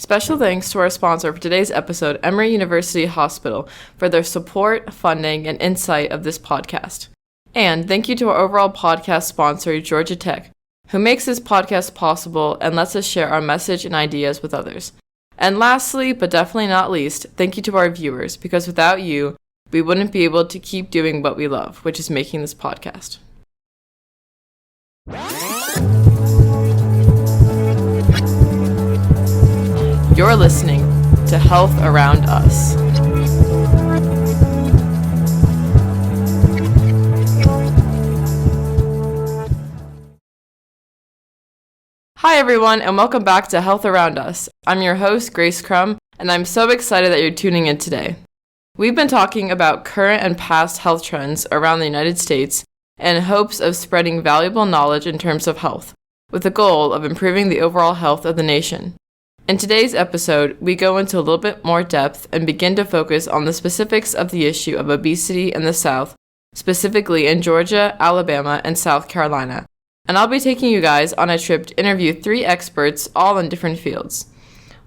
Special thanks to our sponsor for today's episode, Emory University Hospital, for their support, funding, and insight of this podcast. And thank you to our overall podcast sponsor, Georgia Tech, who makes this podcast possible and lets us share our message and ideas with others. And lastly, but definitely not least, thank you to our viewers, because without you, we wouldn't be able to keep doing what we love, which is making this podcast. You're listening to Health Around Us. Hi everyone, and welcome back to Health Around Us. I'm your host, Grace Crum, and I'm so excited that you're tuning in today. We've been talking about current and past health trends around the United States in hopes of spreading valuable knowledge in terms of health, with the goal of improving the overall health of the nation. In today's episode, we go into a little bit more depth and begin to focus on the specifics of the issue of obesity in the South, specifically in Georgia, Alabama, and South Carolina. And I'll be taking you guys on a trip to interview 3 experts, all in different fields.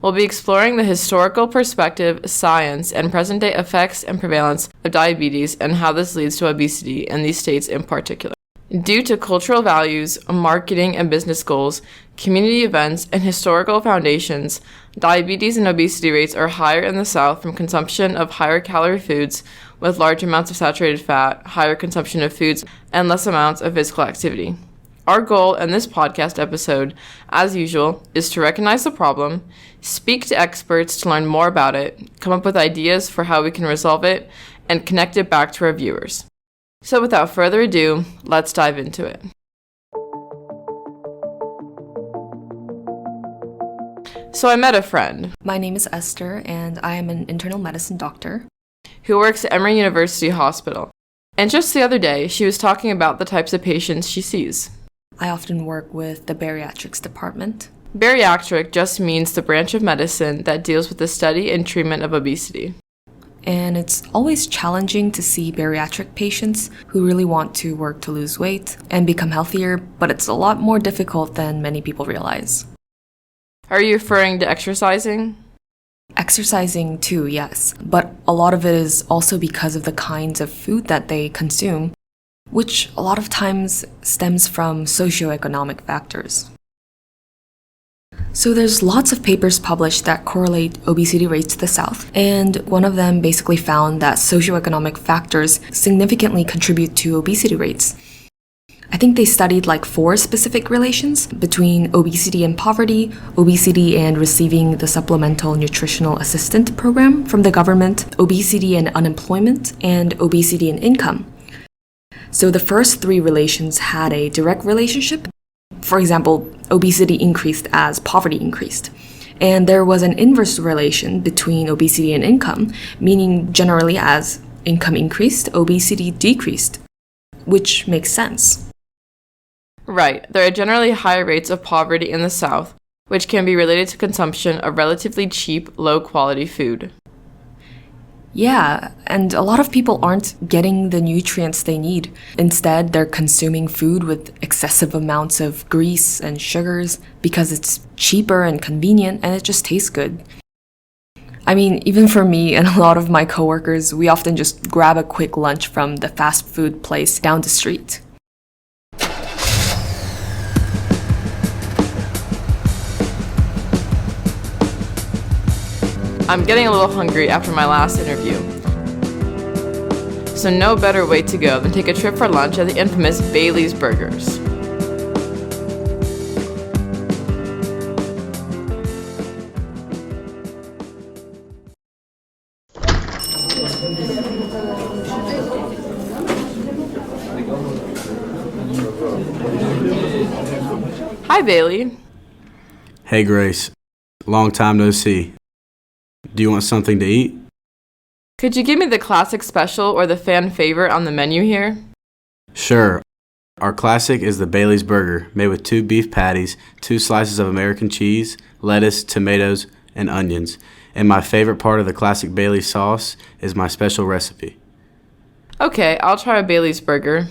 We'll be exploring the historical perspective, science, and present-day effects and prevalence of diabetes and how this leads to obesity in these states in particular. Due to cultural values, marketing and business goals, community events, and historical foundations, diabetes and obesity rates are higher in the South from consumption of higher calorie foods with large amounts of saturated fat, higher consumption of foods, and less amounts of physical activity. Our goal in this podcast episode, as usual, is to recognize the problem, speak to experts to learn more about it, come up with ideas for how we can resolve it, and connect it back to our viewers. So without further ado, let's dive into it. So I met a friend. My name is Esther, and I am an internal medicine doctor who works at Emory University Hospital. And just the other day, she was talking about the types of patients she sees. I often work with the bariatrics department. Bariatric just means the branch of medicine that deals with the study and treatment of obesity. And it's always challenging to see bariatric patients who really want to work to lose weight and become healthier, but it's a lot more difficult than many people realize. Are you referring to exercising? Exercising too, yes, but a lot of it is also because of the kinds of food that they consume, which a lot of times stems from socioeconomic factors. So there's lots of papers published that correlate obesity rates to the South, and one of them basically found that socioeconomic factors significantly contribute to obesity rates. I think they studied like 4 specific relations between obesity and poverty, obesity and receiving the Supplemental Nutritional Assistance Program from the government, obesity and unemployment, and obesity and income. So the first 3 relations had a direct relationship. For example, obesity increased as poverty increased. And there was an inverse relation between obesity and income, meaning generally as income increased, obesity decreased, which makes sense. Right. There are generally higher rates of poverty in the South, which can be related to consumption of relatively cheap, low-quality food. Yeah, and a lot of people aren't getting the nutrients they need. Instead, they're consuming food with excessive amounts of grease and sugars because it's cheaper and convenient and it just tastes good. I mean, even for me and a lot of my coworkers, we often just grab a quick lunch from the fast food place down the street. I'm getting a little hungry after my last interview. So no better way to go than take a trip for lunch at the infamous Bailey's Burgers. Hi, Bailey. Hey, Grace. Long time no see. Do you want something to eat? Could you give me the classic special or the fan favorite on the menu here? Sure. Our classic is the Bailey's Burger, made with 2 beef patties, 2 slices of American cheese, lettuce, tomatoes, and onions. And my favorite part of the classic Bailey's sauce is my special recipe. Okay, I'll try a Bailey's Burger.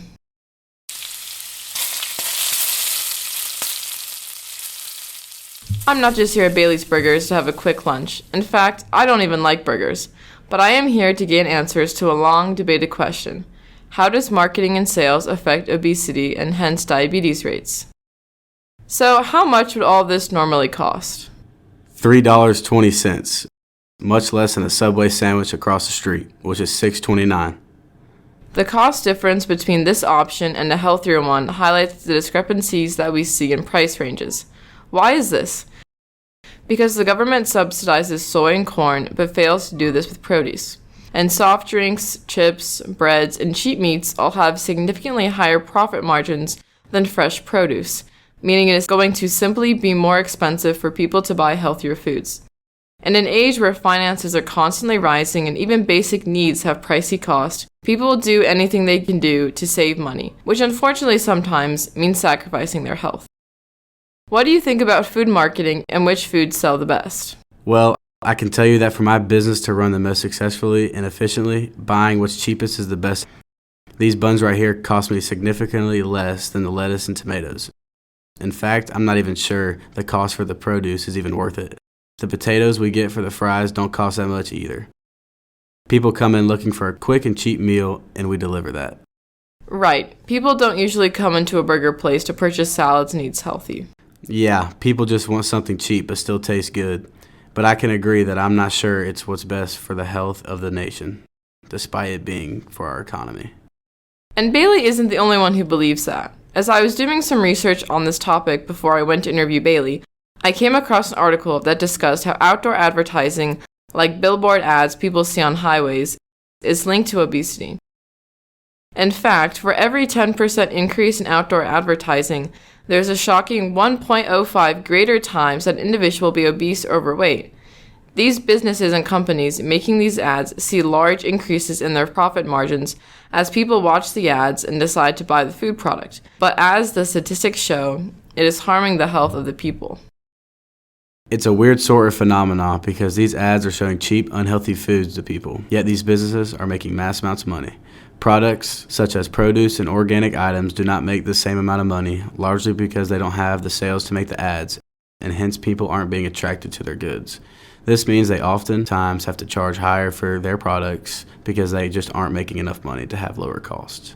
I'm not just here at Bailey's Burgers to have a quick lunch. In fact, I don't even like burgers. But I am here to gain answers to a long debated question. How does marketing and sales affect obesity and hence diabetes rates? So, how much would all this normally cost? $3.20, much less than a Subway sandwich across the street, which is $6.29. The cost difference between this option and a healthier one highlights the discrepancies that we see in price ranges. Why is this? Because the government subsidizes soy and corn, but fails to do this with produce. And soft drinks, chips, breads, and cheap meats all have significantly higher profit margins than fresh produce, meaning it is going to simply be more expensive for people to buy healthier foods. In an age where finances are constantly rising and even basic needs have pricey cost, people will do anything they can do to save money, which unfortunately sometimes means sacrificing their health. What do you think about food marketing and which foods sell the best? Well, I can tell you that for my business to run the most successfully and efficiently, buying what's cheapest is the best. These buns right here cost me significantly less than the lettuce and tomatoes. In fact, I'm not even sure the cost for the produce is even worth it. The potatoes we get for the fries don't cost that much either. People come in looking for a quick and cheap meal, and we deliver that. Right. People don't usually come into a burger place to purchase salads and eat healthy. Yeah, people just want something cheap but still tastes good. But I can agree that I'm not sure it's what's best for the health of the nation, despite it being for our economy. And Bailey isn't the only one who believes that. As I was doing some research on this topic before I went to interview Bailey, I came across an article that discussed how outdoor advertising, like billboard ads people see on highways, is linked to obesity. In fact, for every 10% increase in outdoor advertising, there's a shocking 1.05 greater times that an individual will be obese or overweight. These businesses and companies making these ads see large increases in their profit margins as people watch the ads and decide to buy the food product. But as the statistics show, it is harming the health of the people. It's a weird sort of phenomenon because these ads are showing cheap, unhealthy foods to people, yet these businesses are making mass amounts of money. Products such as produce and organic items do not make the same amount of money, largely because they don't have the sales to make the ads, and hence people aren't being attracted to their goods. This means they oftentimes have to charge higher for their products because they just aren't making enough money to have lower costs.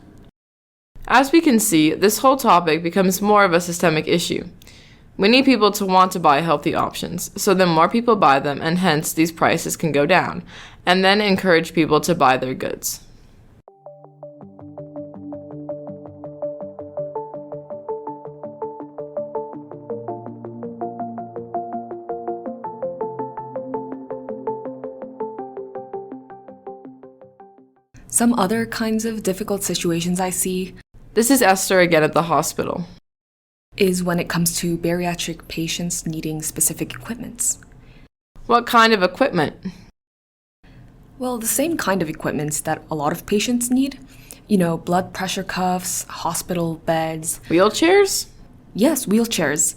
As we can see, this whole topic becomes more of a systemic issue. We need people to want to buy healthy options, so then more people buy them and hence these prices can go down, and then encourage people to buy their goods. Some other kinds of difficult situations I see This is Esther again at the hospital. is when it comes to bariatric patients needing specific equipments. What kind of equipment? Well, the same kind of equipments that a lot of patients need. Blood pressure cuffs, hospital beds. Wheelchairs? Yes, wheelchairs.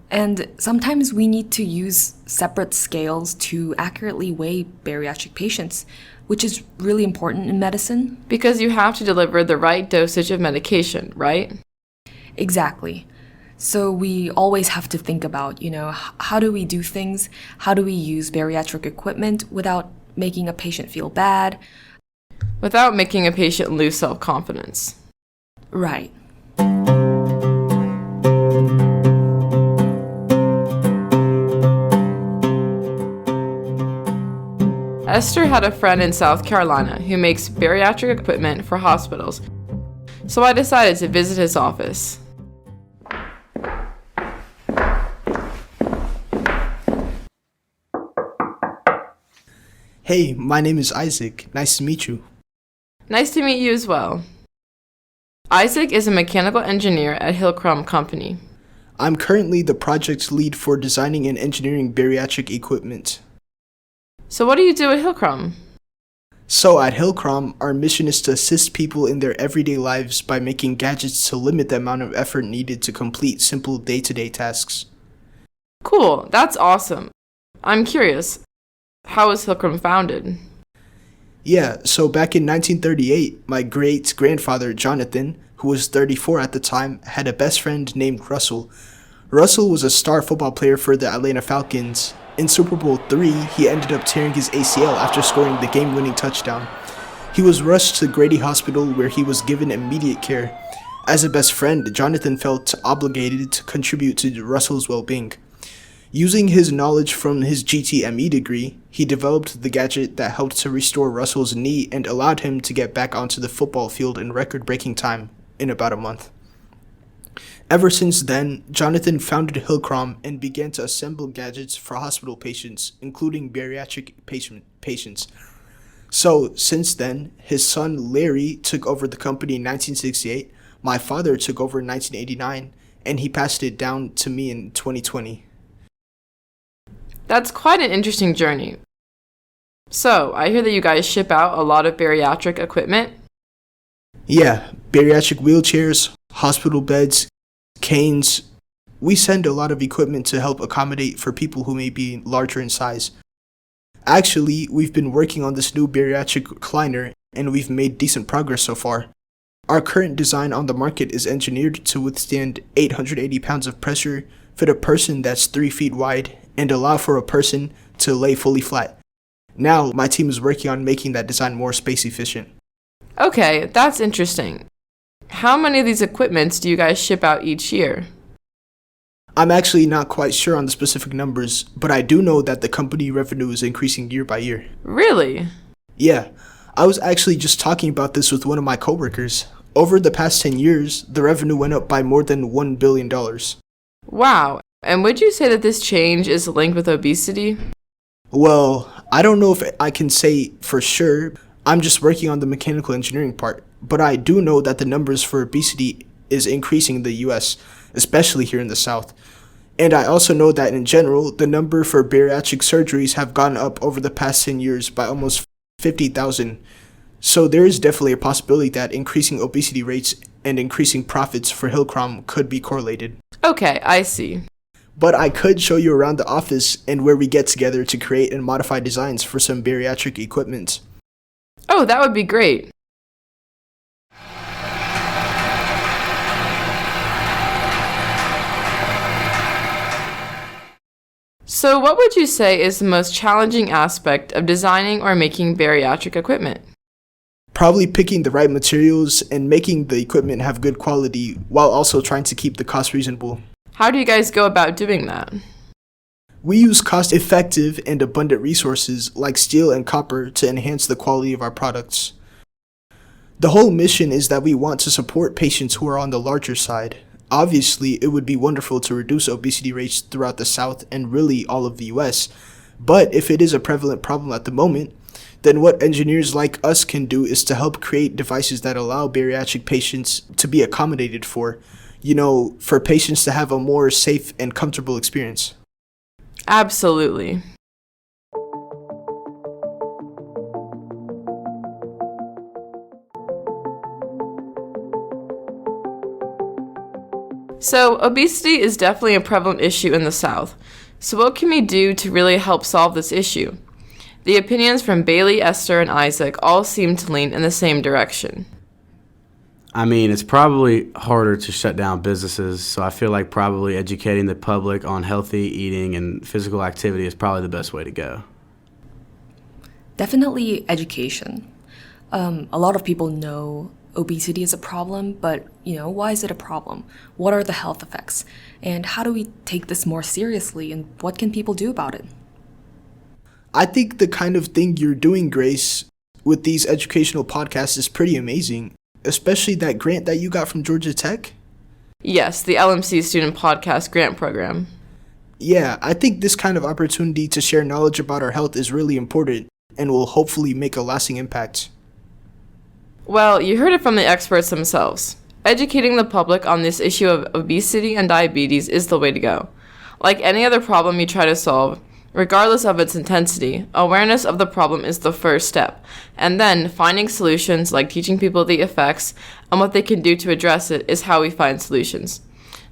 And sometimes we need to use separate scales to accurately weigh bariatric patients, which is really important in medicine. Because you have to deliver the right dosage of medication, right? Exactly. So we always have to think about, how do we do things? How do we use bariatric equipment without making a patient feel bad? Without making a patient lose self-confidence. Right. Esther had a friend in South Carolina who makes bariatric equipment for hospitals, so I decided to visit his office. Hey, my name is Isaac. Nice to meet you. Nice to meet you as well. Isaac is a mechanical engineer at Hillcrum Company. I'm currently the project lead for designing and engineering bariatric equipment. So what do you do at Hillcrum? So at Hillcrum, our mission is to assist people in their everyday lives by making gadgets to limit the amount of effort needed to complete simple day-to-day tasks. Cool, that's awesome. I'm curious, how was Hillcrum founded? Yeah, so back in 1938, my great-grandfather Jonathan, who was 34 at the time, had a best friend named Russell. Russell was a star football player for the Atlanta Falcons. In Super Bowl III, he ended up tearing his ACL after scoring the game-winning touchdown. He was rushed to Grady Hospital where he was given immediate care. As a best friend, Jonathan felt obligated to contribute to Russell's well-being. Using his knowledge from his GTME degree, he developed the gadget that helped to restore Russell's knee and allowed him to get back onto the football field in record-breaking time in about a month. Ever since then, Jonathan founded Hillcrom and began to assemble gadgets for hospital patients, including bariatric patients. So, since then, his son Larry took over the company in 1968, my father took over in 1989, and he passed it down to me in 2020. That's quite an interesting journey. So, I hear that you guys ship out a lot of bariatric equipment? Yeah, bariatric wheelchairs, hospital beds, canes. We send a lot of equipment to help accommodate for people who may be larger in size. Actually, we've been working on this new bariatric recliner, and we've made decent progress so far. Our current design on the market is engineered to withstand 880 pounds of pressure, fit a person that's 3 feet wide, and allow for a person to lay fully flat. Now, my team is working on making that design more space efficient. Okay, that's interesting. How many of these equipments do you guys ship out each year? I'm actually not quite sure on the specific numbers, but I do know that the company revenue is increasing year by year. Really? Yeah, I was actually just talking about this with one of my coworkers. Over the past 10 years, the revenue went up by more than $1 billion. Wow. And would you say that this change is linked with obesity? Well, I don't know if I can say for sure. I'm just working on the mechanical engineering part. But I do know that the numbers for obesity is increasing in the US, especially here in the South. And I also know that in general, the number for bariatric surgeries have gone up over the past 10 years by almost 50,000. So there is definitely a possibility that increasing obesity rates and increasing profits for Hillcrom could be correlated. Okay, I see. But I could show you around the office and where we get together to create and modify designs for some bariatric equipment. Oh, that would be great. So what would you say is the most challenging aspect of designing or making bariatric equipment? Probably picking the right materials and making the equipment have good quality while also trying to keep the cost reasonable. How do you guys go about doing that? We use cost-effective and abundant resources like steel and copper to enhance the quality of our products. The whole mission is that we want to support patients who are on the larger side. Obviously, it would be wonderful to reduce obesity rates throughout the South and really all of the US, but if it is a prevalent problem at the moment, then what engineers like us can do is to help create devices that allow bariatric patients to be accommodated for, for patients to have a more safe and comfortable experience. Absolutely. So, obesity is definitely a prevalent issue in the South. So what can we do to really help solve this issue? The opinions from Bailey, Esther, and Isaac all seem to lean in the same direction. I mean, it's probably harder to shut down businesses, so I feel like probably educating the public on healthy eating and physical activity is probably the best way to go. Definitely education. A lot of people know obesity is a problem, but, why is it a problem? What are the health effects? And how do we take this more seriously, and what can people do about it? I think the kind of thing you're doing, Grace, with these educational podcasts is pretty amazing, especially that grant that you got from Georgia Tech. Yes, the LMC Student Podcast Grant Program. Yeah, I think this kind of opportunity to share knowledge about our health is really important and will hopefully make a lasting impact. Well, you heard it from the experts themselves. Educating the public on this issue of obesity and diabetes is the way to go. Like any other problem you try to solve, regardless of its intensity, awareness of the problem is the first step, and then finding solutions like teaching people the effects and what they can do to address it is how we find solutions.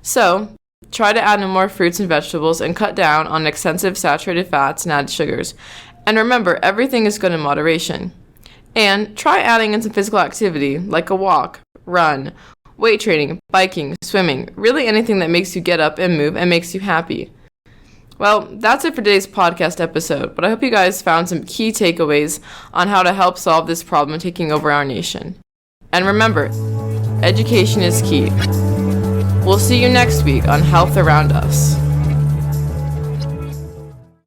So, try to add in more fruits and vegetables and cut down on excessive saturated fats and added sugars. And remember, everything is good in moderation. And try adding in some physical activity like a walk, run, weight training, biking, swimming, really anything that makes you get up and move and makes you happy. Well, that's it for today's podcast episode, but I hope you guys found some key takeaways on how to help solve this problem taking over our nation. And remember, education is key. We'll see you next week on Health Around Us.